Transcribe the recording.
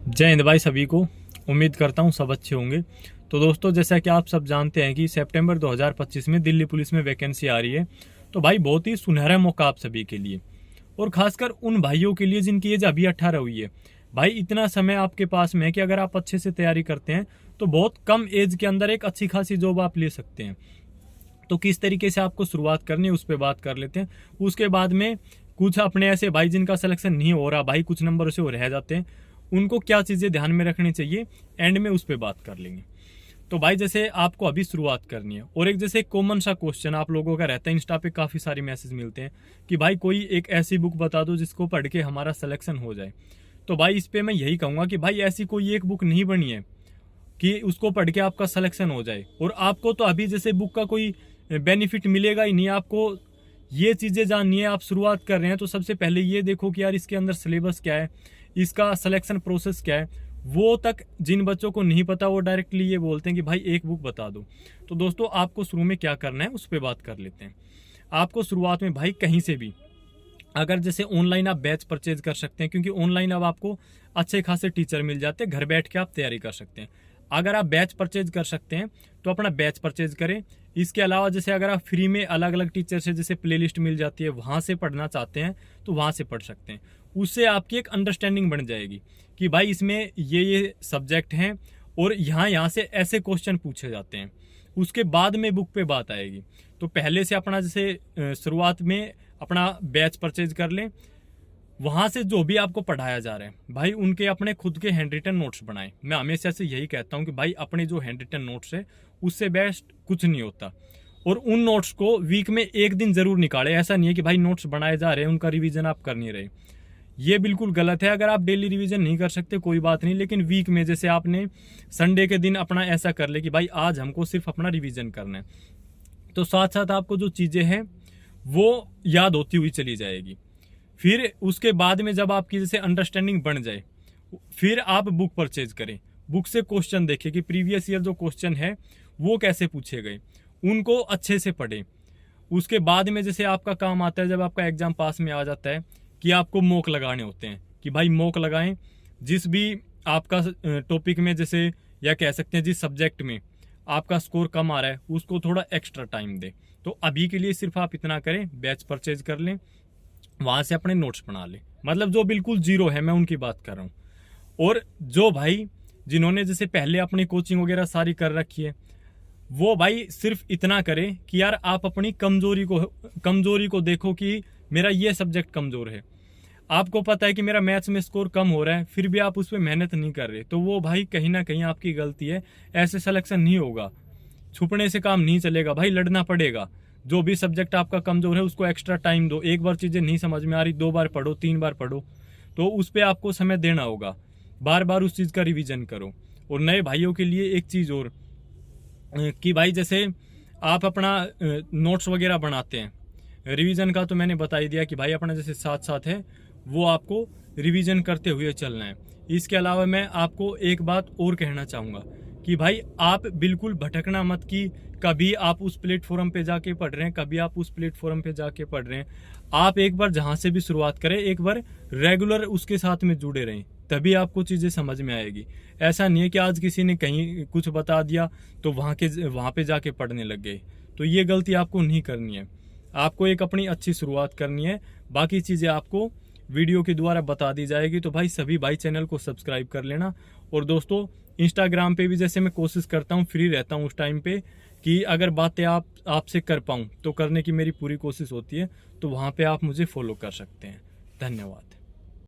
जय हिंद भाई सभी को। उम्मीद करता हूँ सब अच्छे होंगे। तो दोस्तों, जैसा कि आप सब जानते हैं कि सितंबर 2025 में दिल्ली पुलिस में वैकेंसी आ रही है। तो भाई बहुत ही सुनहरा मौका आप सभी के लिए, और खासकर उन भाइयों के लिए जिनकी एज अभी 18 हुई है। भाई इतना समय आपके पास में है कि अगर आप अच्छे से तैयारी करते हैं तो बहुत कम एज के अंदर एक अच्छी खासी जॉब आप ले सकते हैं। तो किस तरीके से आपको शुरुआत करनी है उस पर बात कर लेते हैं। उसके बाद में कुछ अपने ऐसे भाई जिनका सिलेक्शन नहीं हो रहा, भाई कुछ नंबर से वो रह जाते हैं, उनको क्या चीज़ें ध्यान में रखनी चाहिए, एंड में उस पर बात कर लेंगे। तो भाई जैसे आपको अभी शुरुआत करनी है, और एक जैसे कॉमन सा क्वेश्चन आप लोगों का रहता है, इंस्टा पे काफ़ी सारे मैसेज मिलते हैं कि भाई कोई एक ऐसी बुक बता दो जिसको पढ़ के हमारा सिलेक्शन हो जाए। तो भाई इस पे मैं यही कहूँगा कि भाई ऐसी कोई एक बुक नहीं बनी है कि उसको पढ़ के आपका सिलेक्शन हो जाए, और आपको तो अभी जैसे बुक का कोई बेनिफिट मिलेगा ही नहीं। आपको ये चीज़ें जाननी है, आप शुरुआत कर रहे हैं तो सबसे पहले ये देखो कि यार इसके अंदर सिलेबस क्या है, इसका सिलेक्शन प्रोसेस क्या है। वो तक जिन बच्चों को नहीं पता वो डायरेक्टली ये बोलते हैं कि भाई एक बुक बता दो। तो दोस्तों, आपको शुरू में क्या करना है उस पर बात कर लेते हैं। आपको शुरुआत में भाई कहीं से भी, अगर जैसे ऑनलाइन आप बैच परचेज कर सकते हैं, क्योंकि ऑनलाइन अब आपको अच्छे खासे टीचर मिल जाते हैं, घर बैठ के आप तैयारी कर सकते हैं। अगर आप बैच परचेज कर सकते हैं तो अपना बैच परचेज करें। इसके अलावा जैसे अगर आप फ्री में अलग अलग टीचर से जैसे प्लेलिस्ट मिल जाती है, वहाँ से पढ़ना चाहते हैं तो वहाँ से पढ़ सकते हैं। उससे आपकी एक अंडरस्टैंडिंग बन जाएगी कि भाई इसमें ये सब्जेक्ट हैं और यहाँ से ऐसे क्वेश्चन पूछे जाते हैं। उसके बाद में बुक पे बात आएगी। तो पहले से अपना जैसे शुरुआत में अपना बैच परचेज कर लें। वहाँ से जो भी आपको पढ़ाया जा रहा है भाई उनके अपने खुद के हैंड रिटन नोट्स बनाएं। मैं हमेशा से यही कहता हूँ कि भाई अपने जो हैंड रिटन नोट्स है उससे बेस्ट कुछ नहीं होता। और उन नोट्स को वीक में एक दिन जरूर निकालें। ऐसा नहीं है कि भाई नोट्स बनाए जा रहे हैं उनका रिवीजन आप कर नहीं रहे, ये बिल्कुल गलत है। अगर आप डेली रिवीजन नहीं कर सकते कोई बात नहीं, लेकिन वीक में जैसे आपने संडे के दिन अपना ऐसा कर ले कि भाई आज हमको सिर्फ अपना रिवीजन करना है, तो साथ साथ आपको जो चीज़ें हैं वो याद होती हुई चली जाएगी। फिर उसके बाद में जब आपकी जैसे अंडरस्टैंडिंग बन जाए, फिर आप बुक परचेज करें। बुक से क्वेश्चन देखें कि प्रीवियस ईयर जो क्वेश्चन है वो कैसे पूछे गए, उनको अच्छे से पढ़ें। उसके बाद में जैसे आपका काम आता है, जब आपका एग्जाम पास में आ जाता है, कि आपको मॉक लगाने होते हैं कि भाई मॉक लगाएं। जिस भी आपका टॉपिक में जैसे, या कह सकते हैं जिस सब्जेक्ट में आपका स्कोर कम आ रहा है उसको थोड़ा एक्स्ट्रा टाइम दें। तो अभी के लिए सिर्फ आप इतना करें, बैच परचेज कर लें, वहाँ से अपने नोट्स बना लें। मतलब जो बिल्कुल जीरो है मैं उनकी बात कर रहा हूँ। और जो भाई जिन्होंने जैसे पहले अपनी कोचिंग वगैरह सारी कर रखी है, वो भाई सिर्फ इतना करें कि यार आप अपनी कमजोरी को देखो कि मेरा ये सब्जेक्ट कमजोर है। आपको पता है कि मेरा मैथ्स में स्कोर कम हो रहा है, फिर भी आप उस पर मेहनत नहीं कर रहे, तो वो भाई कहीं ना कहीं आपकी गलती है। ऐसे सिलेक्शन नहीं होगा, छुपने से काम नहीं चलेगा भाई, लड़ना पड़ेगा। जो भी सब्जेक्ट आपका कमजोर है उसको एक्स्ट्रा टाइम दो। एक बार चीज़ें नहीं समझ में आ रही, 2 बार पढ़ो, 3 बार पढ़ो, तो उस पर आपको समय देना होगा। बार बार उस चीज़ का रिविजन करो। और नए भाइयों के लिए एक चीज़ और, कि भाई जैसे आप अपना नोट्स वगैरह बनाते हैं, रिवीजन का तो मैंने बता ही दिया कि भाई अपना जैसे साथ साथ है वो आपको रिवीजन करते हुए चलना है। इसके अलावा मैं आपको एक बात और कहना चाहूँगा कि भाई आप बिल्कुल भटकना मत कि कभी आप उस प्लेटफॉर्म पे जाके पढ़ रहे हैं, कभी आप उस प्लेटफॉर्म पे जाके पढ़ रहे हैं। आप एक बार जहाँ से भी शुरुआत करें, एक बार रेगुलर उसके साथ में जुड़े रहें, तभी आपको चीज़ें समझ में आएगी। ऐसा नहीं है कि आज किसी ने कहीं कुछ बता दिया तो वहाँ पे जाके पढ़ने लग गए। तो ये गलती आपको नहीं करनी है। आपको एक अपनी अच्छी शुरुआत करनी है, बाकी चीज़ें आपको वीडियो के द्वारा बता दी जाएगी। तो भाई सभी भाई चैनल को सब्सक्राइब कर लेना। और दोस्तों, इंस्टाग्राम पे भी जैसे मैं कोशिश करता हूँ, फ्री रहता हूँ उस टाइम पे, कि अगर बातें आपसे कर पाऊँ तो करने की मेरी पूरी कोशिश होती है। तो वहाँ पे आप मुझे फॉलो कर सकते हैं। धन्यवाद।